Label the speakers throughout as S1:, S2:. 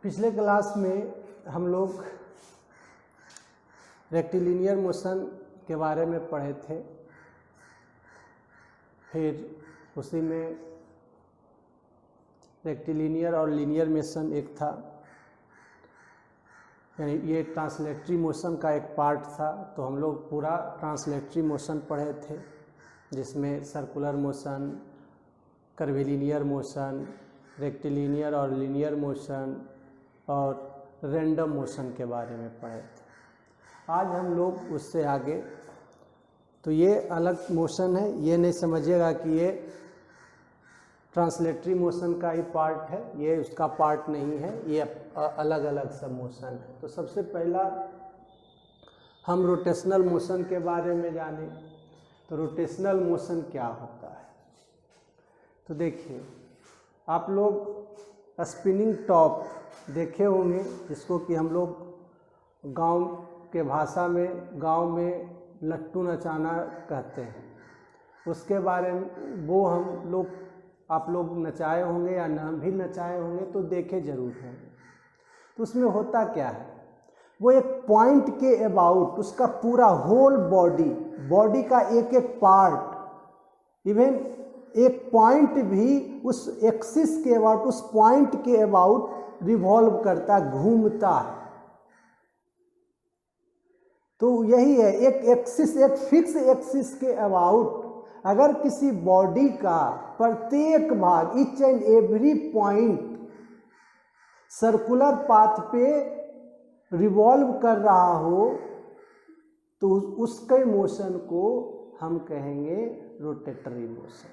S1: पिछले क्लास में हम लोग रेक्टिलिनियर मोशन के बारे में पढ़े थे। फिर उसी में रेक्टिलिनियर और लीनियर मोशन एक था, यानी ये ट्रांसलेटरी मोशन का एक पार्ट था। तो हम लोग पूरा ट्रांसलेटरी मोशन पढ़े थे, जिसमें circular motion, curvilinear motion, rectilinear और लीनियर मोशन और रैंडम मोशन के बारे में पढ़े थे। आज हम लोग उससे आगे, तो ये अलग मोशन है, ये नहीं समझिएगा कि ये ट्रांसलेटरी मोशन का ही पार्ट है, ये उसका पार्ट नहीं है, ये अलग अलग सब मोशन है। तो सबसे पहला हम रोटेशनल मोशन के बारे में जाने। तो रोटेशनल मोशन क्या होता है? तो देखिए, आप लोग स्पिनिंग टॉप देखे होंगे, जिसको कि हम लोग गांव के भाषा में गांव में लट्टू नचाना कहते हैं। उसके बारे में वो हम लोग आप लोग नचाए होंगे या न भी नचाए होंगे तो देखे जरूर होंगे। तो उसमें होता क्या है, वो एक पॉइंट के अबाउट उसका पूरा होल बॉडी का एक एक पार्ट, इवन एक पॉइंट भी उस एक्सिस के अबाउट, उस पॉइंट के अबाउट रिवॉल्व करता, घूमता है। तो यही है, एक एक्सिस, एक फिक्स एक्सिस के अबाउट अगर किसी बॉडी का प्रत्येक भाग, each and every point circular path पे रिवॉल्व कर रहा हो, तो उसके मोशन को हम कहेंगे रोटेटरी मोशन।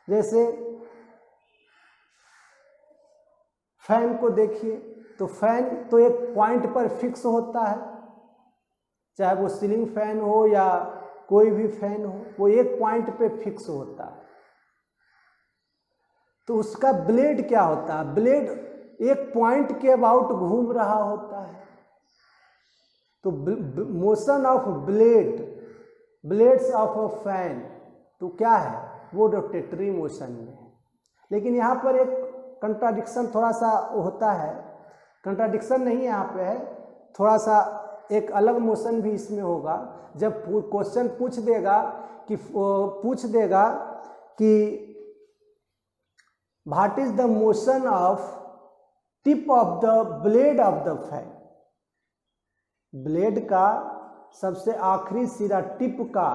S1: जैसे फैन को देखिए, तो फैन तो एक पॉइंट पर फिक्स होता है, चाहे वो सीलिंग फैन हो या कोई भी फैन हो, वो एक पॉइंट पे फिक्स होता है। तो उसका ब्लेड क्या होता है? ब्लेड एक पॉइंट के अबाउट घूम रहा होता है। तो motion of blades of a fan तो क्या है? वो रोटेटरी मोशन में है। लेकिन यहाँ पर एक कंट्राडिक्शन थोड़ा सा होता है, कंट्राडिक्शन नहीं यहाँ पे है, थोड़ा सा एक अलग मोशन भी इसमें होगा। जब क्वेश्चन पूछ देगा कि what is the motion of tip of the blade of the fan, blade का सबसे आखिरी सिरा, टिप का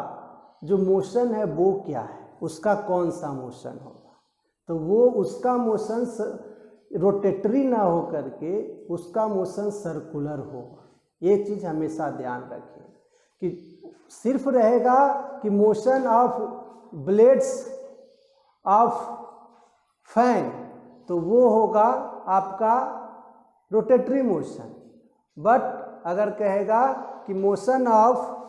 S1: जो मोशन है वो क्या है, उसका कौन सा मोशन होगा? तो वो उसका मोशन रोटेटरी ना हो करके उसका मोशन सर्कुलर होगा। ये चीज़ हमेशा ध्यान रखिए कि सिर्फ रहेगा कि motion of blades of fan, तो वो होगा आपका रोटेटरी मोशन। बट अगर कहेगा कि motion of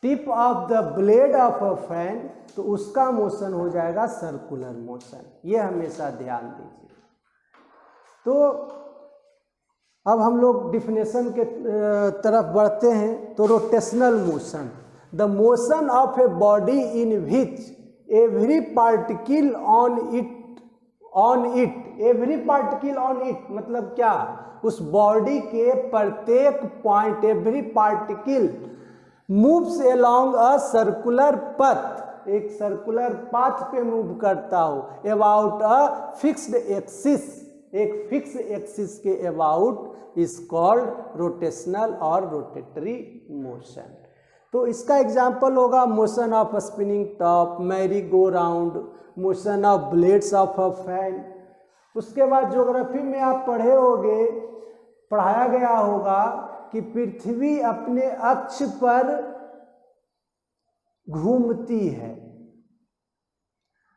S1: tip of the blade of a fan, तो उसका मोशन हो जाएगा सर्कुलर मोशन। ये हमेशा ध्यान दीजिए। तो अब हम लोग डिफिनेशन के तरफ बढ़ते हैं। तो rotational motion, the motion of a body in which every particle on it मतलब क्या? उस बॉडी के प्रत्येक point, every particle moves along a circular path, एक सर्कुलर पाथ पे मूव करता हो, अबाउट अ फिक्स्ड एक्सिस, एक फिक्स एक्सिस के अबाउट इज कॉल्ड रोटेशनल और रोटेटरी मोशन। तो इसका एग्जाम्पल होगा motion of spinning top, merry go round, motion of blades of a fan. उसके बाद ज्योग्राफी में आप पढ़ाया गया होगा कि पृथ्वी अपने अक्ष पर घूमती है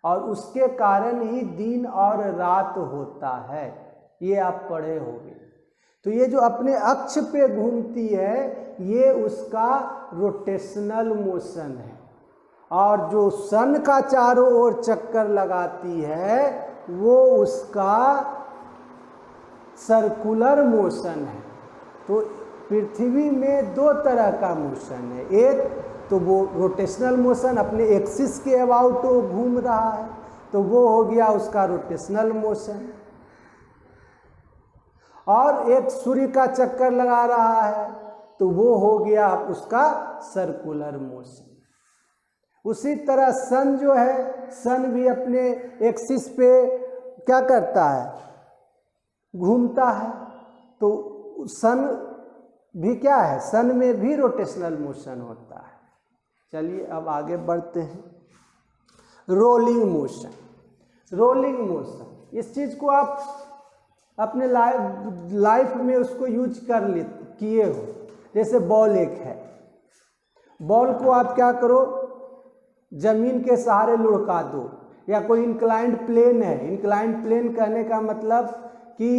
S1: और उसके कारण ही दिन और रात होता है, ये आप पढ़े होंगे। तो ये जो अपने अक्ष पे घूमती है, ये उसका रोटेशनल मोशन है। और जो सन का चारों ओर चक्कर लगाती है, वो उसका सर्कुलर मोशन है। तो पृथ्वी में दो तरह का मोशन है, एक तो वो रोटेशनल मोशन अपने एक्सिस के अबाउट वो घूम रहा है, तो वो हो गया उसका रोटेशनल मोशन। और एक सूर्य का चक्कर लगा रहा है तो वो हो गया उसका सर्कुलर मोशन। उसी तरह सन जो है, सन भी अपने एक्सिस पे क्या करता है, घूमता है। तो सन भी क्या है, सन में भी रोटेशनल मोशन होता है। चलिए अब आगे बढ़ते हैं। रोलिंग मोशन, रोलिंग मोशन, इस चीज़ को आप अपने लाइफ में उसको यूज किए हो। जैसे बॉल एक है, बॉल को आप क्या करो, जमीन के सहारे लुढ़का दो, या कोई इंक्लाइंड प्लेन है। इंक्लाइंड प्लेन कहने का मतलब कि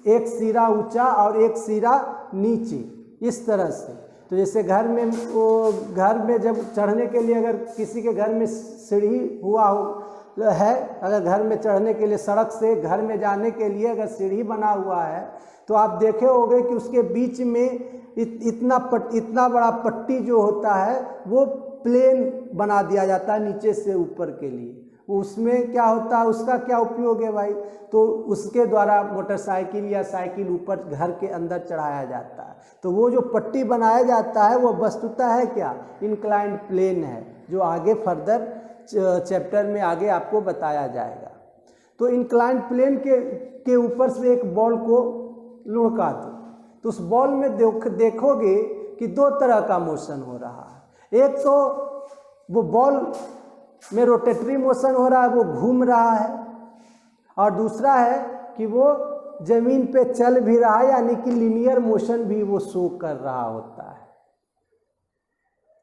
S1: एक सिरा ऊंचा और एक सिरा नीचे, इस तरह से। तो जैसे घर में वो घर में जब चढ़ने के लिए, अगर किसी के घर में सीढ़ी हुआ हो है, अगर घर में चढ़ने के लिए, सड़क से घर में जाने के लिए अगर सीढ़ी बना हुआ है, तो आप देखे होंगे कि उसके बीच में इतना बड़ा पट्टी जो होता है वो प्लेन बना दिया जाता है नीचे से ऊपर के लिए। उसमें क्या होता है, उसका क्या उपयोग है भाई, तो उसके द्वारा मोटरसाइकिल या साइकिल ऊपर घर के अंदर चढ़ाया जाता है। तो वो जो पट्टी बनाया जाता है वो वस्तुतः है क्या, इंक्लाइंड प्लेन है, जो आगे फर्दर चैप्टर में आगे आपको बताया जाएगा। तो इंक्लाइंड प्लेन के ऊपर से एक बॉल को लुढ़का दो, तो उस बॉल में देखोगे कि दो तरह का मोशन हो रहा है। एक तो वो बॉल में रोटेटरी मोशन हो रहा है, वो घूम रहा है, और दूसरा है कि वो जमीन पे चल भी रहा है, यानी कि लीनियर मोशन भी वो शो कर रहा होता है।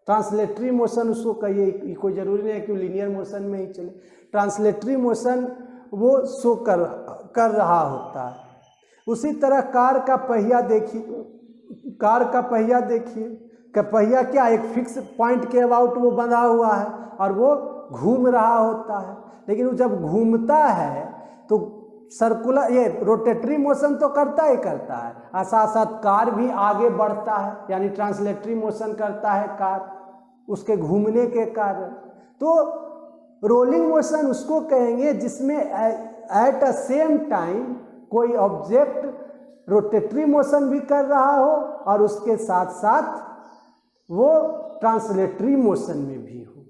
S1: ट्रांसलेटरी मोशन उसको कहिए, कोई ज़रूरी नहीं है कि लीनियर मोशन में ही चले, ट्रांसलेटरी मोशन वो शो कर रहा होता है। उसी तरह कार का पहिया देखिए, कार का पहिया देखिए, का पहिया क्या एक फिक्स पॉइंट के अबाउट वो बंधा हुआ है और वो घूम रहा होता है। लेकिन वो जब घूमता है तो सर्कुलर, ये रोटेटरी मोशन तो करता ही करता है, और साथ साथ कार भी आगे बढ़ता है, यानी ट्रांसलेटरी मोशन करता है कार उसके घूमने के कारण। तो रोलिंग मोशन उसको कहेंगे जिसमें एट अ सेम टाइम कोई ऑब्जेक्ट रोटेटरी मोशन भी कर रहा हो और उसके साथ साथ वो ट्रांसलेटरी मोशन में भी हो,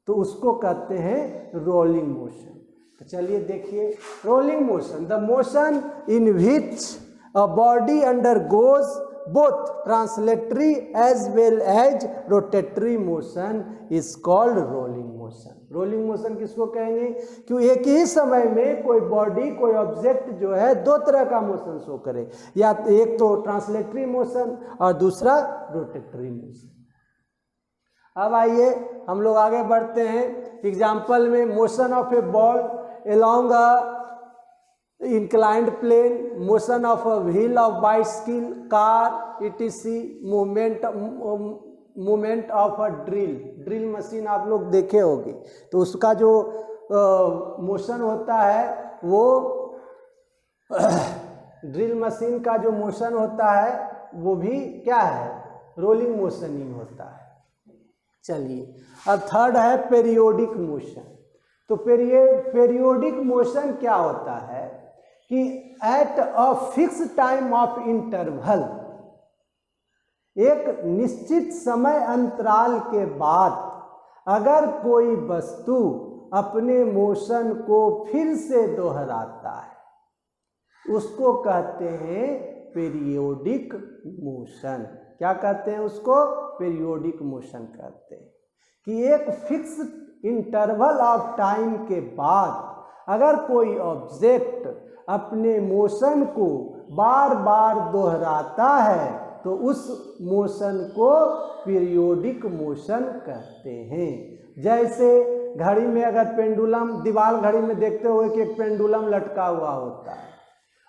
S1: तो उसको कहते हैं रोलिंग मोशन। तो चलिए देखिए, rolling motion, the motion in which a body undergoes both translatory as well as rotatory motion is called rolling motion। Rolling motion किसको कहेंगे, कि एक ही समय में कोई बॉडी, कोई ऑब्जेक्ट जो है दो तरह का मोशन शो करे, या एक तो ट्रांसलेटरी मोशन और दूसरा रोटेटरी मोशन। अब आइए हम लोग आगे बढ़ते हैं। एग्जाम्पल में motion of A ball along a inclined plane, motion of a wheel of bicycle, car, etc, movement of a drill machine आप लोग देखे होंगे। तो उसका जो मोशन होता है वो ड्रिल मशीन का जो मोशन होता है वो भी क्या है, रोलिंग मोशन ही होता है। चलिए अब थर्ड है पीरियोडिक मोशन। तो पीरियोडिक मोशन क्या होता है कि at a fix time of interval, एक निश्चित समय अंतराल के बाद अगर कोई वस्तु अपने मोशन को फिर से दोहराता है उसको कहते हैं पीरियोडिक मोशन। क्या कहते हैं उसको, पीरियोडिक मोशन कहते हैं। कि एक फिक्स इंटरवल ऑफ टाइम के बाद अगर कोई ऑब्जेक्ट अपने मोशन को बार बार दोहराता है तो उस मोशन को पीरियोडिक मोशन कहते हैं। जैसे घड़ी में अगर पेंडुलम, दीवार घड़ी में देखते हुए कि एक पेंडुलम लटका हुआ होता है,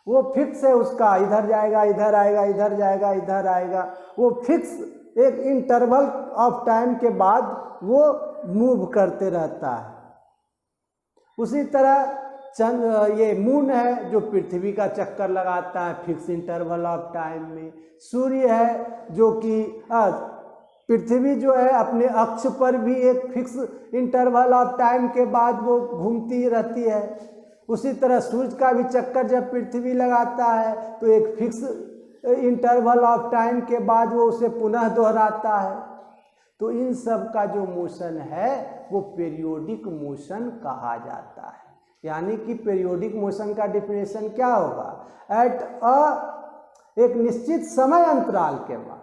S1: वो फिक्स है, उसका इधर जाएगा, इधर आएगा, इधर जाएगा, इधर आएगा, वो फिक्स एक इंटरवल ऑफ टाइम के बाद वो मूव करते रहता है। उसी तरह ये मून है जो पृथ्वी का चक्कर लगाता है फिक्स इंटरवल ऑफ टाइम में। सूर्य है जो कि पृथ्वी जो है अपने अक्ष पर भी एक फिक्स इंटरवल ऑफ टाइम के बाद वो घूमती रहती है। उसी तरह सूर्य का भी चक्कर जब पृथ्वी लगाता है तो एक फिक्स इंटरवल ऑफ टाइम के बाद वो उसे पुनः दोहराता है। तो इन सब का जो मोशन है वो पीरियोडिक मोशन कहा जाता है। यानी कि पीरियोडिक मोशन का डिफिनेशन क्या होगा? एक निश्चित समय अंतराल के बाद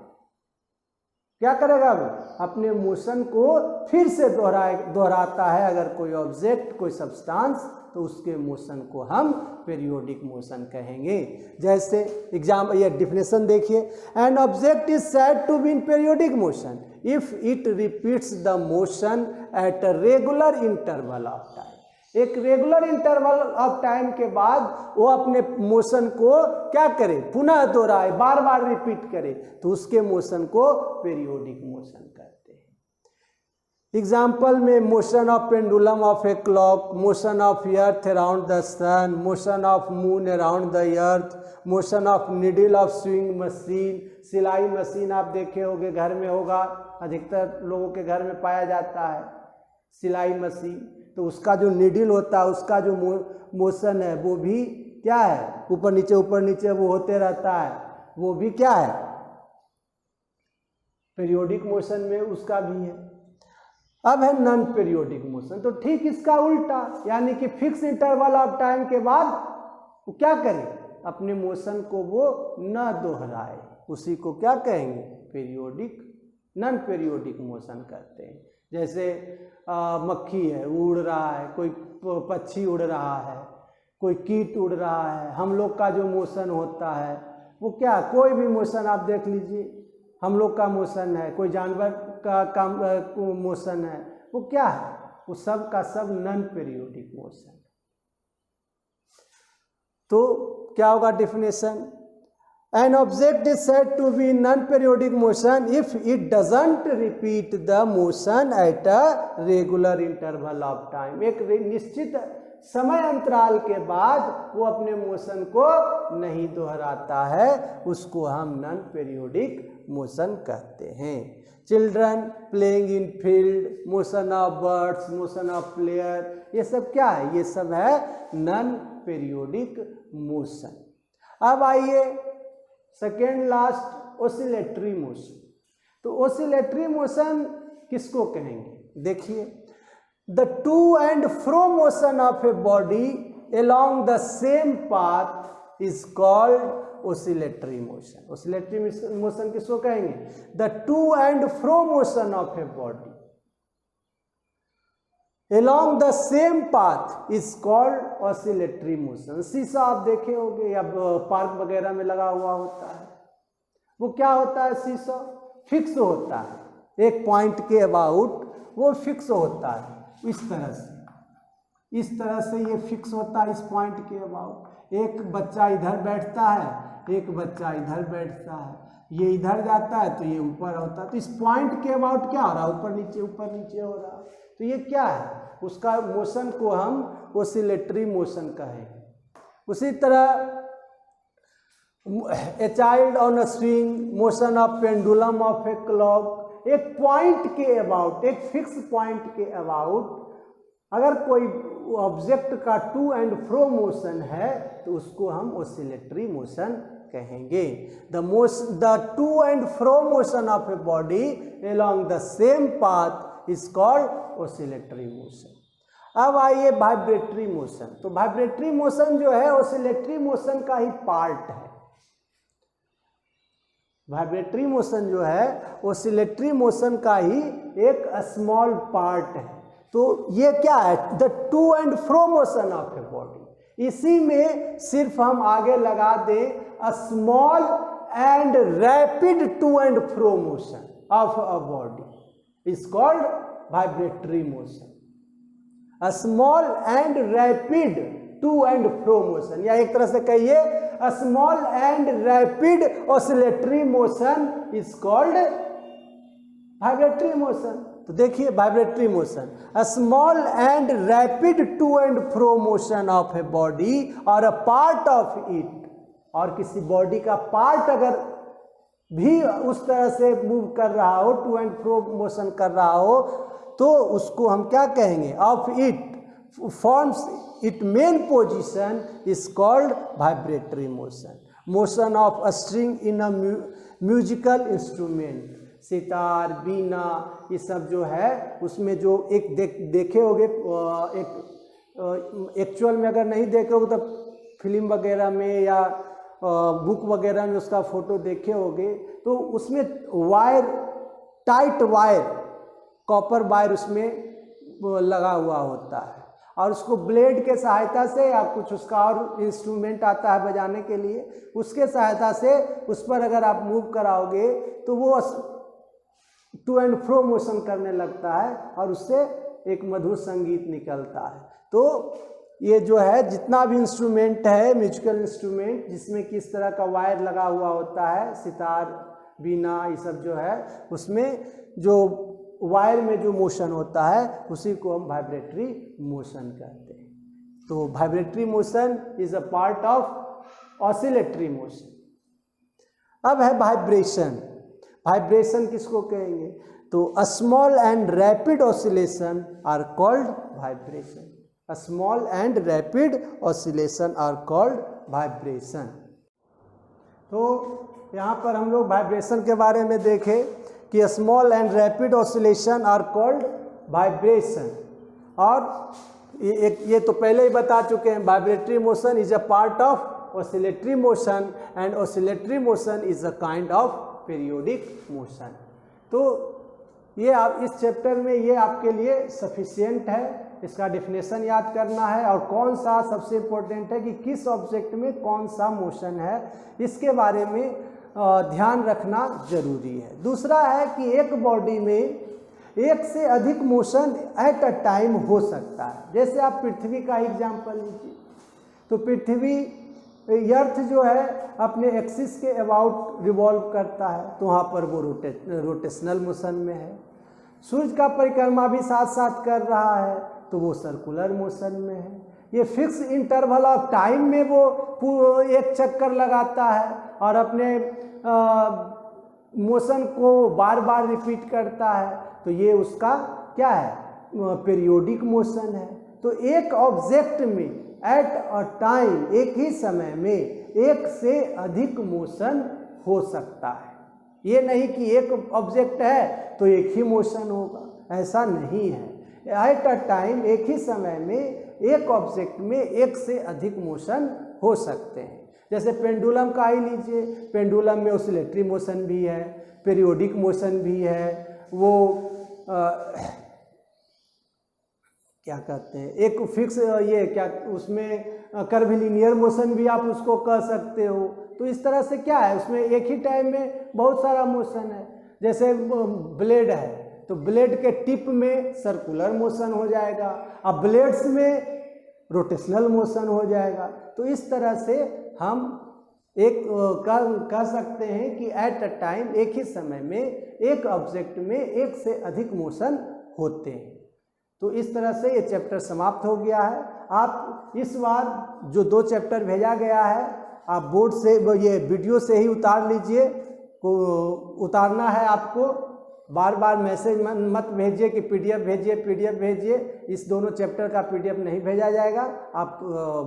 S1: क्या करेगा वो? अपने मोशन को फिर से दोहराता है। अगर कोई ऑब्जेक्ट, कोई सब्सटेंस, तो उसके मोशन को हम पीरियोडिक मोशन कहेंगे। जैसे एग्जाम, ये डिफिनेशन देखिए, an object is said to be in periodic motion if it repeats the motion at a regular interval of time. एक रेगुलर इंटरवल ऑफ टाइम के बाद वो अपने मोशन को क्या करे? पुनः दोहराए, बार बार रिपीट करे, तो उसके मोशन को पीरियोडिक मोशन कहते हैं। एग्जाम्पल में motion of pendulum of a clock, motion of earth around the sun, motion of moon around the earth, motion of needle of sewing machine. सिलाई मशीन आप देखे होंगे, घर में होगा, अधिकतर लोगों के घर में पाया जाता है सिलाई मशीन। तो उसका जो नीडल होता है, उसका जो मोशन है वो भी क्या है? ऊपर नीचे वो होते रहता है, वो भी क्या है? पीरियोडिक मोशन में उसका भी है। अब है नॉन पीरियोडिक मोशन, तो ठीक इसका उल्टा, यानी कि फिक्स इंटरवल ऑफ टाइम के बाद वो क्या करे? अपने मोशन को वो न दोहराए, उसी को क्या कहेंगे? पीरियोडिक, नॉन पीरियोडिक मोशन कहते हैं। जैसे मक्खी है, उड़ रहा है, कोई पक्षी उड़ रहा है, कोई कीट उड़ रहा है, हम लोग का जो मोशन होता है वो क्या? कोई भी मोशन आप देख लीजिए, हम लोग का मोशन है, कोई जानवर का मोशन है, वो क्या है? वो सब का सब नॉन पीरियोडिक मोशन। तो क्या होगा definition? An object is said to be in non-periodic motion if it doesn't repeat the motion at a regular interval of time। एक निश्चित समय अंतराल के बाद वो अपने मोशन को नहीं दोहराता है, उसको हम नॉन पीरियोडिक मोशन कहते हैं। Children playing in field, motion of birds, motion of player, ये सब क्या है? ये सब है नॉन पीरियोडिक मोशन। अब आइए सेकेंड लास्ट, ओसिलेटरी मोशन। तो ओसिलेटरी मोशन किसको कहेंगे? देखिए, the to and fro motion of a body along the same path is called oscillatory motion। oscillatory motion किसको कहेंगे? The to and fro motion of a body along the same path is called oscillatory motion। शीशा आप देखे होंगे या park वगैरह में लगा हुआ होता है, वो क्या होता है? शीशा फिक्स होता है, एक पॉइंट के अबाउट वो फिक्स होता है। इस तरह से ये फिक्स होता है इस पॉइंट के अबाउट। एक बच्चा इधर बैठता है, एक बच्चा इधर बैठता है, ये इधर जाता है तो ये ऊपर होता है। तो इस पॉइंट के अबाउट क्या हो रहा है? ऊपर नीचे हो रहा है। तो ये क्या है? उसका मोशन को हम ओसिलेटरी मोशन कहेंगे। उसी तरह a child on a swing, motion of pendulum of a clock, एक पॉइंट के अबाउट, एक फिक्स पॉइंट के अबाउट अगर कोई ऑब्जेक्ट का टू एंड फ्रो मोशन है तो उसको हम ओसिलेटरी मोशन कहेंगे। The to and fro motion of a body along the same path is called oscillatory motion। अब आइए वाइब्रेटरी मोशन। तो वाइब्रेटरी मोशन जो है ओसिलेटरी मोशन का ही पार्ट है। वाइब्रेटरी मोशन जो है ओसिलेटरी मोशन का ही एक स्मॉल पार्ट है। तो ये क्या है? The to and fro motion of a body. इसी में सिर्फ हम आगे लगा दें a small and rapid to and fro motion of a body is called vibratory motion. A small and rapid to and fro motion, या एक तरह से कहिए a small and rapid oscillatory motion is called vibratory motion. तो देखिए vibratory motion, a small and rapid to and fro motion of a body और अ part of it, और किसी बॉडी का पार्ट अगर भी उस तरह से मूव कर रहा हो, टू एंड फ्रो मोशन कर रहा हो, तो उसको हम क्या कहेंगे, of it forms it mean position is called vibratory motion. Motion of a string in a musical instrument, sitar, veena, ये सब जो है उसमें जो एक देखे होगे, एक एक्चुअल में अगर नहीं देखे होगे तो फिल्म वगैरह में या बुक वगैरह में उसका फोटो देखे होगे, तो उसमें wire, tight wire, copper wire उसमें लगा हुआ होता है, और उसको ब्लेड के सहायता से या कुछ उसका और इंस्ट्रूमेंट आता है बजाने के लिए, उसके सहायता से उस पर अगर आप मूव कराओगे तो वो टू एंड फ्रो मोशन करने लगता है और उससे एक मधुर संगीत निकलता है। तो ये जो है जितना भी इंस्ट्रूमेंट है, म्यूजिकल इंस्ट्रूमेंट जिसमें किस तरह का वायर लगा हुआ होता है, सितार, बीना, ये सब जो है उसमें जो वायर में जो मोशन होता है उसी को हम वाइब्रेटरी मोशन कहते हैं। तो vibratory motion is a part of oscillatory motion. अब है वाइब्रेशन। वाइब्रेशन किसको कहेंगे, तो a small and rapid oscillation are called vibration. A small and rapid oscillation are called vibration. तो यहाँ पर हम लोग वाइब्रेशन के बारे में देखें कि small and rapid oscillation are called vibration. और ये तो पहले ही बता चुके हैं, vibratory motion is a part of oscillatory motion and oscillatory motion is a kind of periodic motion. तो ये आप इस चैप्टर में ये आपके लिए सफिशिएंट है, इसका डेफिनेशन याद करना है, और कौन सा सबसे इम्पोर्टेंट है कि किस ऑब्जेक्ट में कौन सा मोशन है, इसके बारे में ध्यान रखना जरूरी है। दूसरा है कि एक बॉडी में एक से अधिक मोशन एट अ टाइम हो सकता है। जैसे आप पृथ्वी का एग्जाम्पल लीजिए, तो पृथ्वी, अर्थ जो है अपने एक्सिस के अबाउट रिवॉल्व करता है, तो वहाँ पर वो रोटेशनल मोशन में है। सूर्य का परिक्रमा भी साथ साथ कर रहा है, तो वो सर्कुलर मोशन में है। ये फिक्स इंटरवल ऑफ टाइम में वो एक चक्कर लगाता है और अपने मोशन को बार बार रिपीट करता है, तो ये उसका क्या है, पीरियोडिक मोशन है। तो एक ऑब्जेक्ट में एट अ टाइम, एक ही समय में एक से अधिक मोशन हो सकता है। ये नहीं कि एक ऑब्जेक्ट है तो एक ही मोशन होगा, ऐसा नहीं है। एट अ टाइम, एक ही समय में एक ऑब्जेक्ट में एक से अधिक मोशन हो सकते हैं। जैसे पेंडुलम का ही लीजिए, पेंडुलम में ऑसिलेटरी मोशन भी है, पीरियोडिक मोशन भी है, वो क्या कहते हैं, एक फिक्स, ये क्या उसमें कर्विलिनियर मोशन भी आप उसको कह सकते हो। तो इस तरह से क्या है, उसमें एक ही टाइम में बहुत सारा मोशन है। जैसे ब्लेड है, तो ब्लेड के टिप में सर्कुलर मोशन हो जाएगा, अब ब्लेड्स में रोटेशनल मोशन हो जाएगा। तो इस तरह से हम एक कह सकते हैं कि एट अ टाइम, एक ही समय में एक ऑब्जेक्ट में एक से अधिक मोशन होते हैं। तो इस तरह से ये चैप्टर समाप्त हो गया है। आप इस बार जो 2 चैप्टर भेजा गया है, आप बोर्ड से ये वीडियो से ही उतार लीजिए, को उतारना है आपको। बार बार मैसेज मत भेजिए कि पीडीएफ भेजिए, पीडीएफ भेजिए। इस दोनों चैप्टर का पीडीएफ नहीं भेजा जाएगा। आप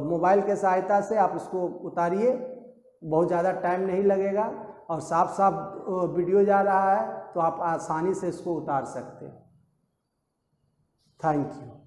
S1: मोबाइल के सहायता से आप उसको उतारिए, बहुत ज़्यादा टाइम नहीं लगेगा और साफ साफ वीडियो जा रहा है, तो आप आसानी से इसको उतार सकते हैं। Thank you.